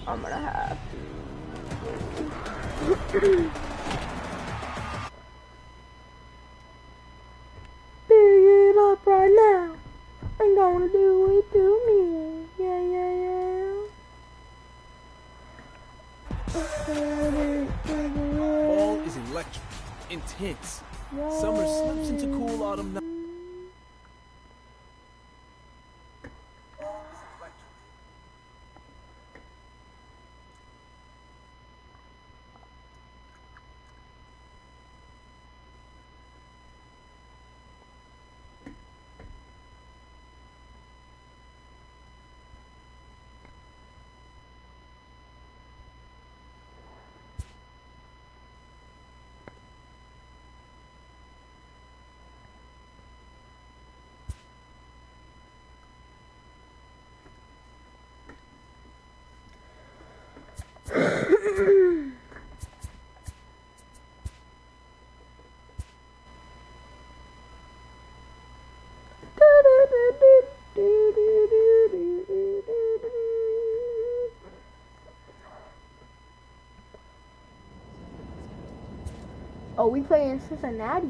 I'm gonna have to pick it up right now. I'm gonna do it to me. Yeah, yeah, yeah. Fall is electric, intense. Summer slips into cool autumn night. Oh, we play in Cincinnati.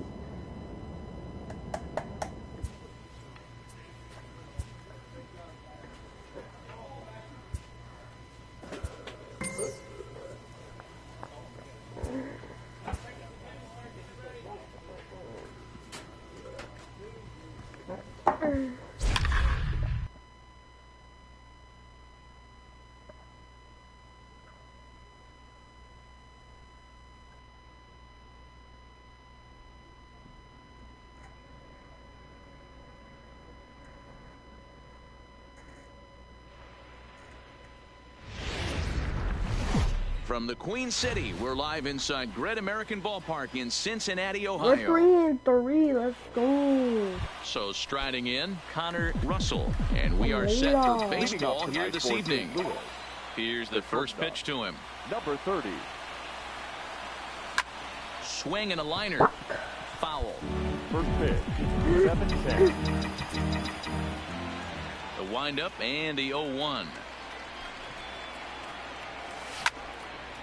From the Queen City, we're live inside Great American Ballpark in Cincinnati, We're Ohio. 3-3. Let's go. So striding in, Connor Russell. And we are set for baseball here this evening. Here's the first pitch to him. Number 30. Swing and a liner. Foul. First pitch. 7-10. The windup and the 0-1.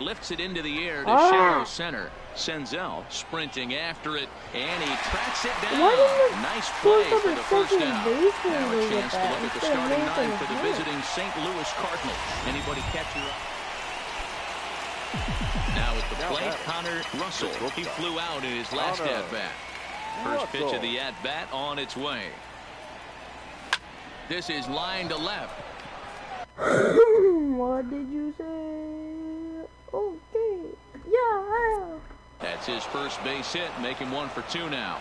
Lifts it into the air to shallow center. Senzel sprinting after it, and he tracks it down. Nice play for the first out. Now a chance to look at the starting nine for the visiting St. Louis Cardinals. Anybody catch you up? Now at the plate, Connor Russell. He flew out in his last at-bat. First pitch of the at-bat on its way. This is line to left. What did you say? Okay. Yeah. That's his first base hit, making 1 for 2 now.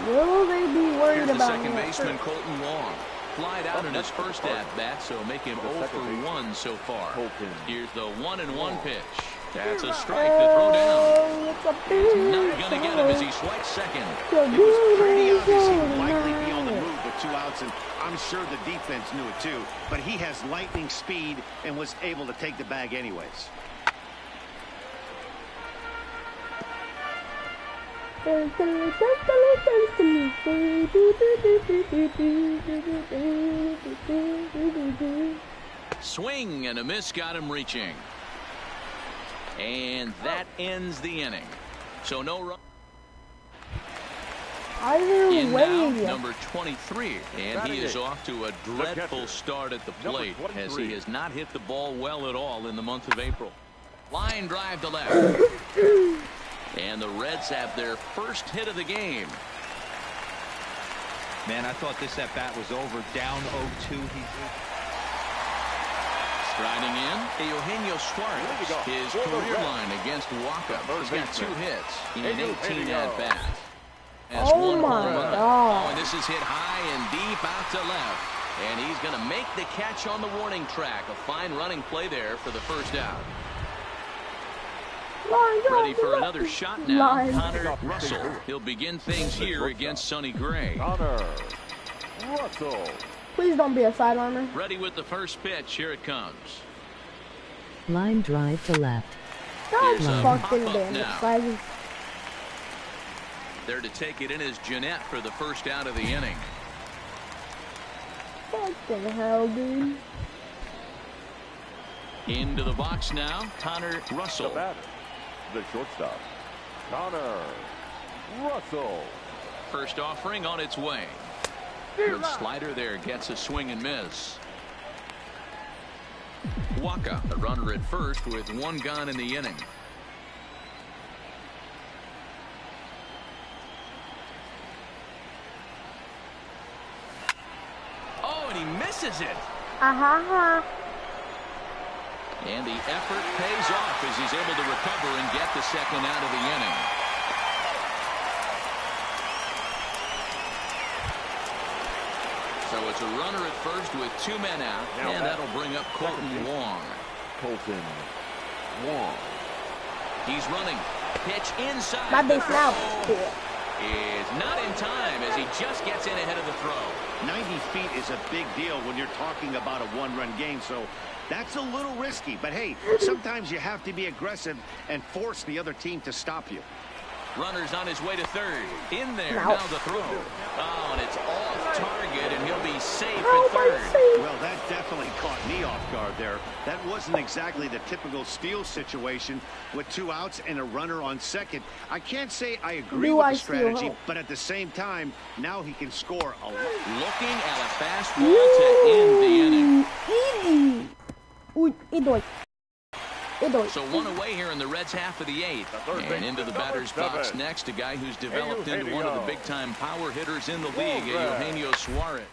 Will they be worried Here's the about second me? baseman, Colton Wong. Flied out in his first at-bat, so make him 0 for 1 so far. Here's the 1-1 pitch. That's a strike to throw down. It's a He's not going to get him as he swipes second. It was pretty obvious he would likely be on the move with 2 outs, and I'm sure the defense knew it too. But he has lightning speed and was able to take the bag anyways. Swing and a miss got him reaching. And that ends the inning. So no run. In now, number 23, and he is off to a dreadful start at the plate as he has not hit the ball well at all in the month of April. Line drive to left. And the Reds have their first hit of the game. Man, I thought this at-bat was over. Down 0-2. Striding in, Eugenio Suarez. His career line against Waka. He's got 2 hits in 18 at-bats. Oh my God. Oh, and this is hit high and deep out to left. And he's going to make the catch on the warning track. A fine running play there for the first out. Ready for another shot now, Connor Russell. He'll begin things here against Sonny Gray. Connor Russell. Please don't be a sideliner. Ready with the first pitch. Here it comes. Line drive to left. God Here's a fucking pop-up damn now. it. There to take it in is Jeanette for the first out of the inning. Fucking hell, dude. Into the box now, Connor The Russell. batter, the shortstop, Connor Russell. First offering on its way. Good slider there, gets a swing and miss. Waka, the runner at first with one gone in the inning. Oh, and he misses it. And the effort pays off as he's able to recover and get the second out of the inning. So it's a runner at first with two men out, and that'll bring up Colton Wong. Colton Wong. He's running. Pitch inside. My base now. Is not in time as he just gets in ahead of the throw. 90 feet is a big deal when you're talking about a one-run game, so that's a little risky. But hey, sometimes you have to be aggressive and force the other team to stop you. Runner's on his way to third. In there, now the throw. Oh, and it's off target, and he'll be safe at third. Well, that definitely caught me off guard there. That wasn't exactly the typical steal situation with 2 outs and a runner on second. I can't say I agree with the strategy, but at the same time, now he can score a lot. Looking at a fastball to end the inning. Easy. So one away here in the Reds' half of the 8th. And into the batter's box next, a guy who's developed into one of the big-time power hitters in the league, Eugenio Suarez.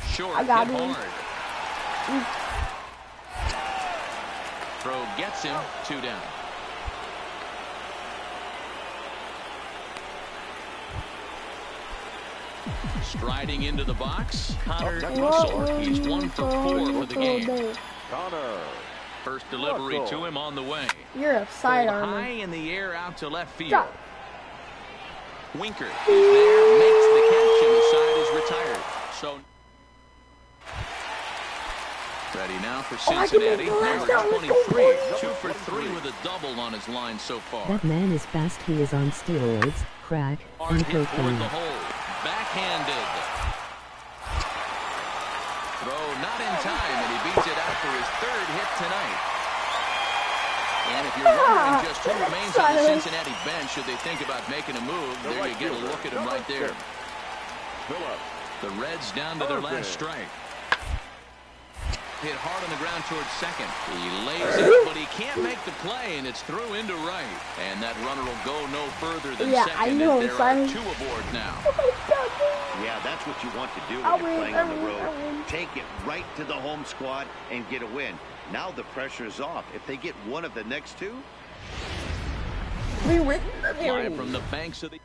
Short, hit hard. Throw gets him, 2 down. Striding into the box, Connor Russell. He's 1 for 4 for the game. Connor. First delivery to him on the way. You're a sidearm. High in the air out to left field. Winker is there, makes the catch, and the side is retired. So ready now for Cincinnati. Number 23, 2 for 3 with a double on his line so far. That man is fast. He is on steroids, crack, Hard and hit toward cocaine. the hole. Backhanded. Throw not in time, and he beats it out for his 3rd hit tonight. And if you're wondering just who remains on the Cincinnati bench, should they think about making a move, there you get a look at him right there. The Reds down to their last strike. Hit hard on the ground towards second. He lays it, but he can't make the play, and it's through into right. And that runner will go no further than second, and there are 2 aboard now. Yeah, that's what you want to do when you're playing on the road. Take it right to the home squad and get a win. Now the pressure is off. If they get one of the next 2. Live from the banks of the...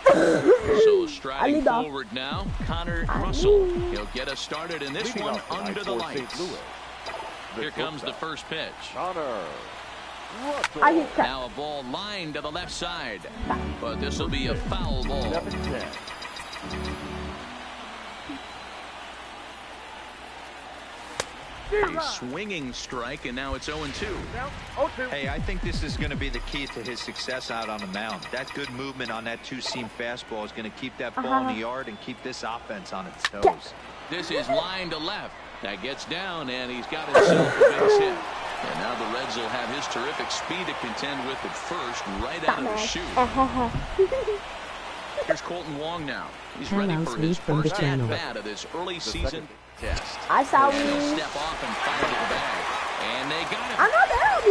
So striding forward now, Connor Russell. He'll get us started in this one under the lights. Here comes the first pitch. Connor Russell. Now a ball lined to the left side, but this will be a foul ball. 7-10. A swinging strike, and now it's 0-2. Hey, I think this is going to be the key to his success out on the mound. That good movement on that 2-seam fastball is going to keep that ball in the yard and keep this offense on its toes. This is line to left. That gets down, and he's got himself a base hit. And now the Reds will have his terrific speed to contend with at first, right out of the chute. Here's Colton Wong now. He's ready for his first at-bat of this early season test. I saw He'll you. step off and fire to the bag. And they got him. I'm not there.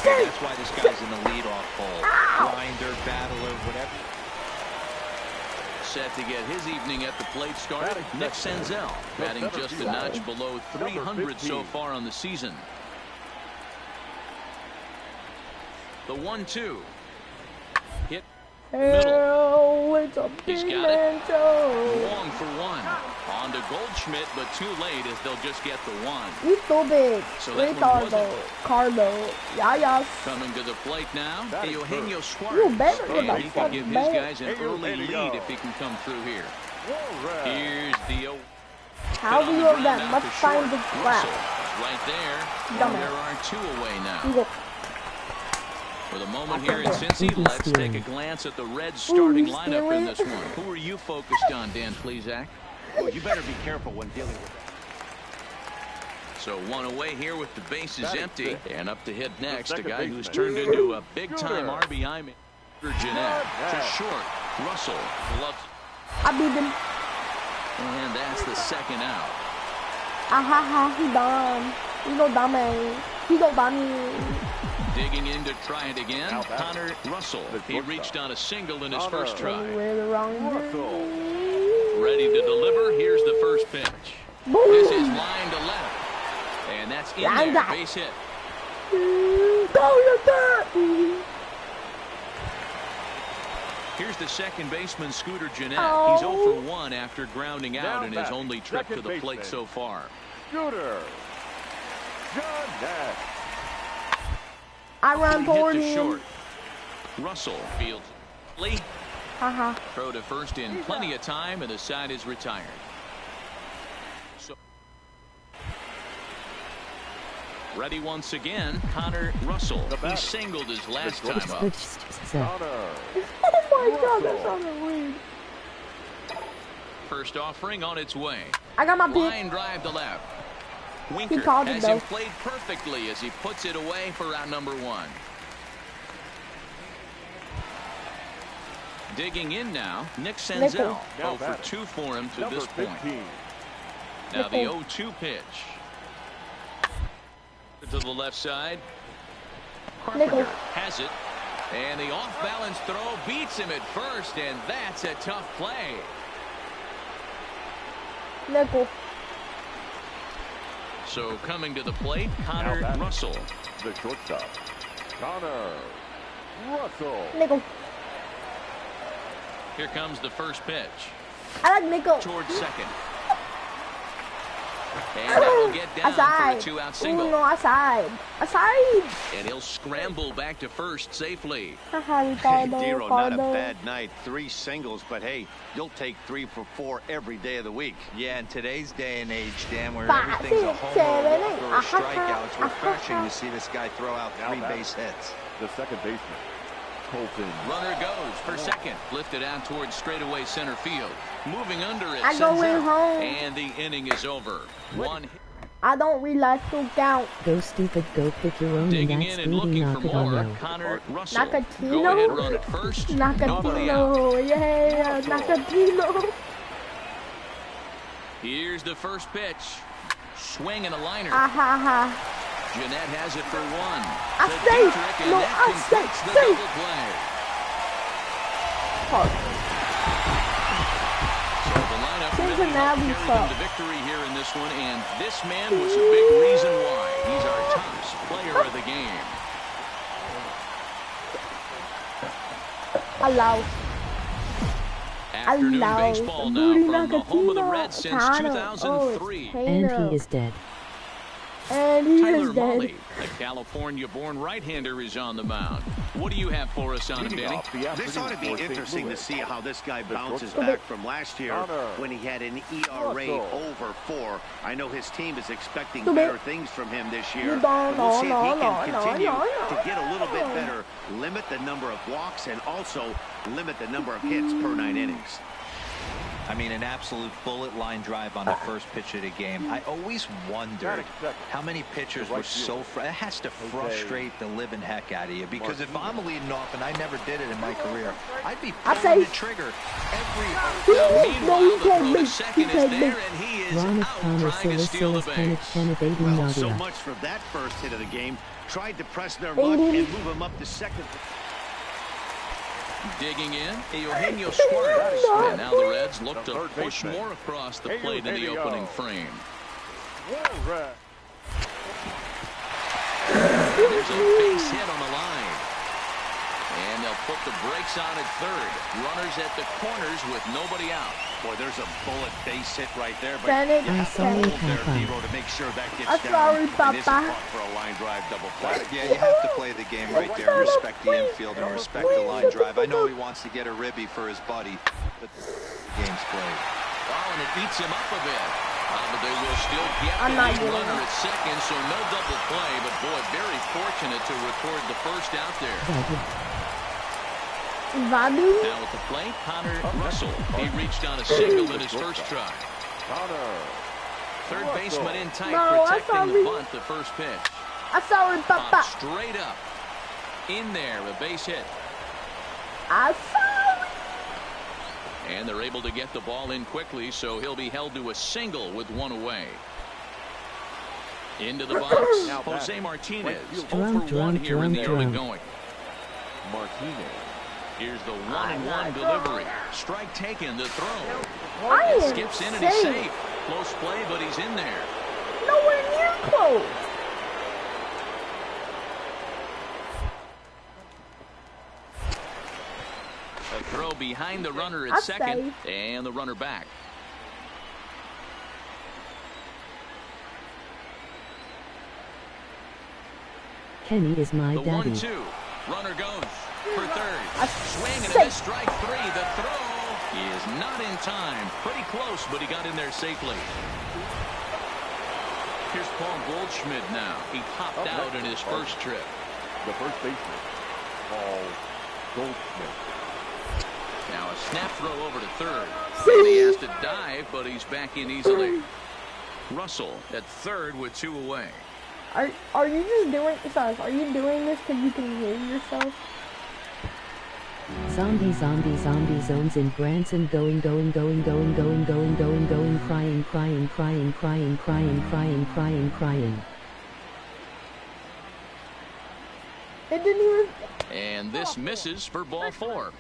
That's why this guy's in the leadoff hole. Grinder, battler, whatever. Set to get his evening at the plate started, Nick Senzel, batting just a notch below 300 so far on the season. The 1-2. Hit middle. It's a He's big got it. mantle. Long for 1. On to Goldschmidt, but too late as they'll just get the 1. You so big. So that one wasn't. Cardo. Yeah. Coming to the plate now, Eugenio Suarez. You better get And the he can give his fuck guys an early lead if he can come through here. Here's the... How do you have that much time to grab? Right there. Dumbass. There are 2 away now. You go. For the moment here in Cincy, let's take a glance at the Reds starting lineup in this one. Who are you focused on, Dan Plesac? Well, you better be careful when dealing with that. So one away here with the bases empty. And up to hit next, a guy who's turned into a big-time RBI man. Jeanette to short. Russell loves. I beat him. And that's the second out. He done. He go down, man. He go down me. Digging in to try it again. Connor Russell. He reached on a single in his first try. Ready to deliver. Here's the first pitch. Boom. This is line to left. And that's in there. Base hit. Here's the second baseman, Scooter Jeanette. He's 0 for 1 after grounding out in his only trip to the plate so far. Scooter Jeanette. I run forward to him. short. Russell fields. Lee. Throw to first in plenty of time, and the side is retired. So, ready once again, Connor Russell. He singled his last time up. Oh my God, that sounded weird. First offering on its way. I got my pick. Line drive to left. Winker has him played perfectly as he puts it away for out number 1. Digging in now, Nick Senzel. 0 for 2 for him to this point. Now the 0-2 pitch. To the left side. Carpenter has it. And the off-balance throw beats him at first, and that's a tough play. Nickel. So coming to the plate, Connor Russell. The shortstop, Connor Russell. Nickel. Here comes the first pitch. I like nickel. Towards second. And that will get down for a 2-out single. No, aside. And he'll scramble back to first safely. Hey, Dero, not a bad night. 3 singles, but hey, you'll take 3 for 4 every day of the week. Yeah, in today's day and age, Dan, where everything's a homer, walk, or a strikeout, it's refreshing to see this guy throw out 3 base hits. The second baseman, Colton. Runner goes for second. Lifted out towards straightaway center field. Moving under it. I go in home. And the inning is over. 1 hit. I don't realize to count. Go stupid, go pick your own. Digging That's in and Rudy looking for more. Nakatino. Connor Russell. Nakatino? Go ahead, run at first. Nobody out. Nakatino. Yeah, Nakatino. Here's the first pitch. Swing and a liner. Jeanette has it for 1. I say, no, I say. So the lineup really helped carry them to victory here in this one, and this man was a big reason why. He's our top player of the game. Allow. Afternoon baseball now from the home of the Reds since 2003. And he is dead. And he Tyler is dead. Mahle, a California-born right-hander, is on the mound. What do you have for us on him, Danny? This ought to be interesting to see how this guy bounces back from last year when he had an ERA over 4. I know his team is expecting better things from him this year. But we'll see if he can continue to get a little bit better, limit the number of walks, and also limit the number of hits per 9 innings. I mean, an absolute bullet line drive on the first pitch of the game. I always wondered how many pitchers were so it has to frustrate the living heck out of you, because if I'm leading off, and I never did it in my career, I'd be pulling the trigger every Meanwhile, the throw to second is there, and he is out trying to steal the base. Well, so much for that first hit of the game. Tried to press their luck and move him up to second. Digging in, Eugenio Suarez. And now the Reds look to push more across the plate in the opening frame. There's a base hit on the line. And they'll put the brakes on at third. Runners at the corners with nobody out. Boy, there's a bullet base hit right there, but Send you have to hold there, Dero, to make sure that gets down and isn't caught for a line drive double play. Yeah, you have to play the game right there, respect the infield and respect the line drive. I know he wants to get a ribby for his buddy, but the game's played. Oh, and it beats him up a bit. But they will still get the lead runner at second, so no double play, but boy, very fortunate to record the first out there. Now at the plate, Connor Russell. He reached on a single in his first try. Connor Third Russell. baseman in tight, No, protecting the bunt, the first pitch. I saw it, Popped Papa. straight up. In there, a base hit. I saw it. And they're able to get the ball in quickly, so he'll be held to a single with one away. Into the box, Jose Martinez. 0 for 1 here in the early going. Martinez. Here's the 1-1 delivery. Strike taken, the throw. I am Skips in and he's safe. safe. Close play, but he's in there. Nowhere near close. A throw behind the runner at That's second, safe. and the runner back. Kenny is my The daddy. 1-2. Runner goes for third. Swing and a safe. miss, strike three. The throw is not in time. Pretty close, but he got in there safely. Here's Paul Goldschmidt now. He popped out in his first trip. The first baseman, Paul Goldschmidt. Now a snap throw over to third. And he has to dive, but he's back in easily. Russell at third with 2 away. Are you just doing this? Are you doing this because you can hear yourself? Zombie zones in Branson going, crying, crying. It didn't even. And this misses for ball 4.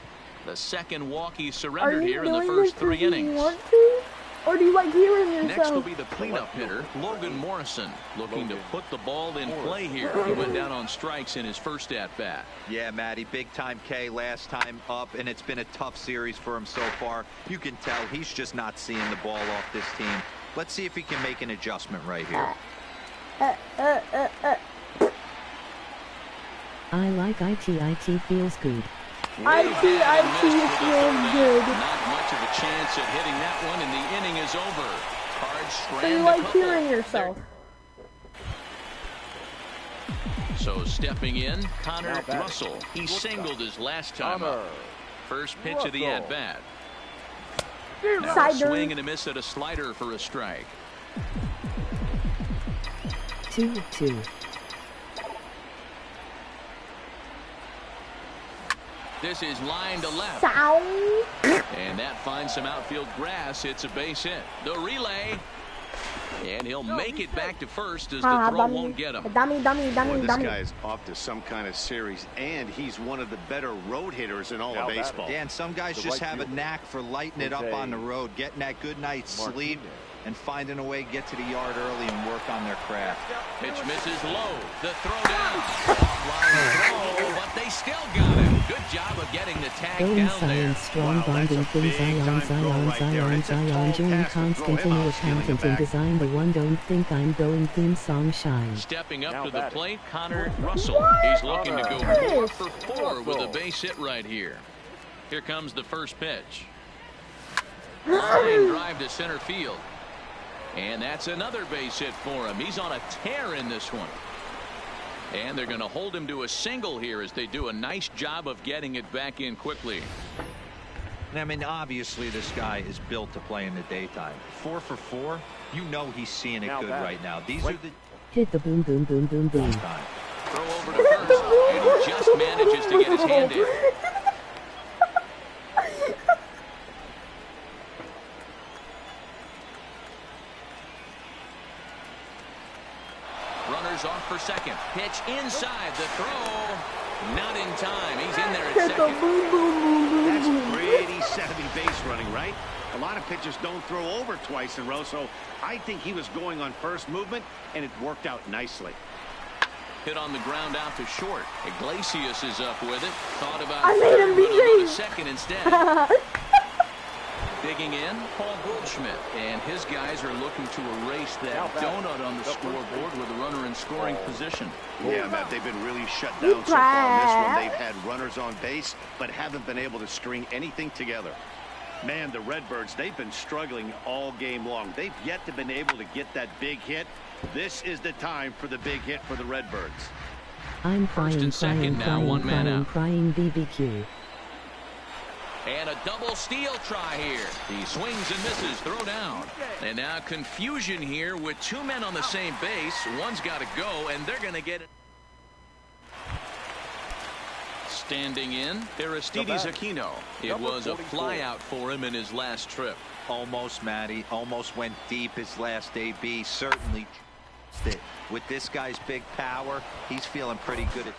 The second walk he Are surrendered you here in the doing first this 3 because you innings. want to? Or do you like hearing yourself? Next will be the cleanup hitter, Logan Morrison, looking to put the ball in play here. He went down on strikes in his first at-bat. Yeah, Matty, big time K last time up, and it's been a tough series for him so far. You can tell he's just not seeing the ball off this team. Let's see if he can make an adjustment right here. I like it feels good. IT feels good. Not much of a chance at hitting that one, and the inning is over. Cards So strand you a like couple. hearing yourself. So stepping in, Connor Russell. He singled his last time up. First pitch of the at-bat. Now a Cider. swing and a miss at a slider for a strike. 2-2. This is line to left. Sound. And that finds some outfield grass. It's a base hit. The relay. And he'll make it back to first as the throw won't get him. Dummy. Boy, this guy is off to some kind of series, and he's one of the better road hitters in all of baseball. Dan, some guys just have a knack for lighting it up on the road, getting that good night's sleep, and finding a way to get to the yard early and work on their craft. Pitch misses low. The throw down. Offline throw, but they still got him. Good job of getting the tag Going down there. science, strong bonding things, Zion, June Constantine, accountant and design the one don't think I'm going theme song shine. Stepping up to the plate, Connor Russell. He's looking to go 4 for 4 with a base hit right here. Here comes the first pitch. Line drive to center field. And that's another base hit for him. He's on a tear in this one. And they're going to hold him to a single here as they do a nice job of getting it back in quickly. I mean, obviously this guy is built to play in the daytime. 4 for 4, you know he's seeing it good right now. These are the Hit the boom. Throw over to first, and he just manages to get his hand in. Runners off for second. Pitch inside. The throw. Not in time. He's in there at Hit the second. boom. That's pretty savvy base running, right? A lot of pitchers don't throw over twice in a row, so I think he was going on first movement, and it worked out nicely. Hit on the ground out to short. Iglesias is up with it. Thought about I made him third, but he'll go to behave. second instead. Digging in, Paul Goldschmidt, and his guys are looking to erase that donut on the scoreboard with a runner in scoring position. Yeah, Matt, they've been really shut down so far in this one. They've had runners on base, but haven't been able to string anything together. Man, the Redbirds, they've been struggling all game long. They've yet to been able to get that big hit. This is the time for the big hit for the Redbirds. I'm First and second now, one man out. crying BBQ. And a double steal try here. He swings and misses. Throw down. And now confusion here with two men on the same base. One's got to go, and they're going to get it. Standing in, Aristides Aquino. It was a flyout for him in his last trip. Almost, Matty. Almost went deep his last AB. Certainly. With this guy's big power, he's feeling pretty good.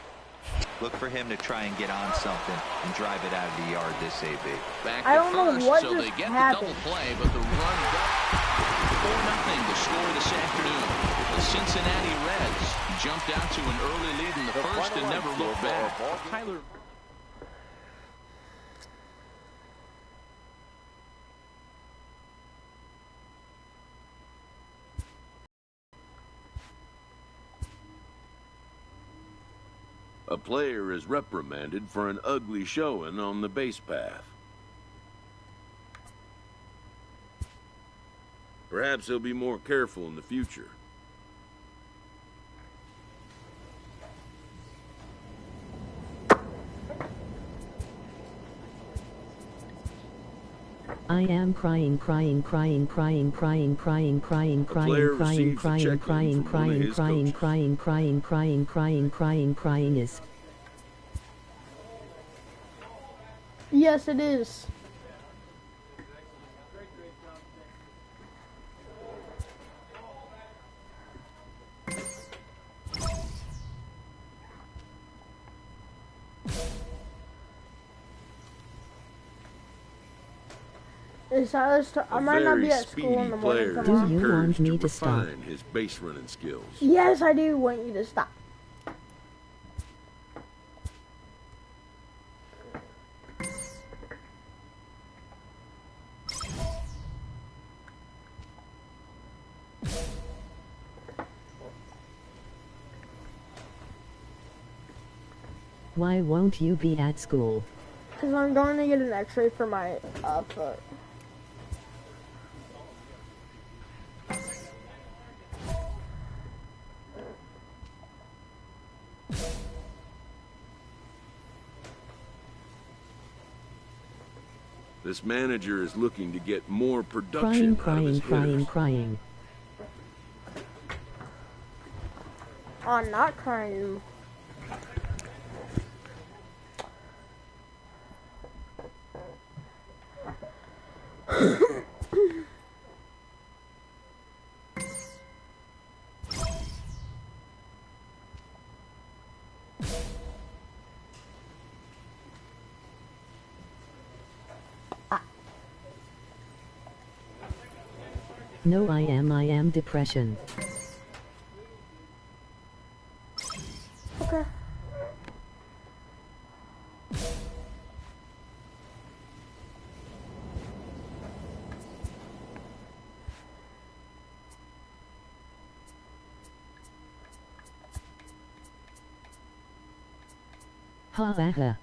Look for him to try and get on something and drive it out of the yard this AB. Back I don't to first, know what so just they get happened. the double play, but the run got 4-0 to score this afternoon. The Cincinnati Reds jumped out to an early lead in the first and never looked back. Tyler. A player is reprimanded for an ugly showing on the base path. Perhaps he'll be more careful in the future. I am crying, crying, crying, crying, crying, crying, crying, crying, crying, crying, crying, crying, crying, crying, crying, crying, crying, crying, crying is. Yes, it is. I might not be at school in the morning tomorrow. Do you want me to stop? His base running skills. Yes, I do want you to stop. Why won't you be at school? Because I'm going to get an x-ray for my foot. This manager is looking to get more production Crying, out of his crying, hitters. crying, crying. I'm not crying. No, I am depression. Okay. Ha ha ha.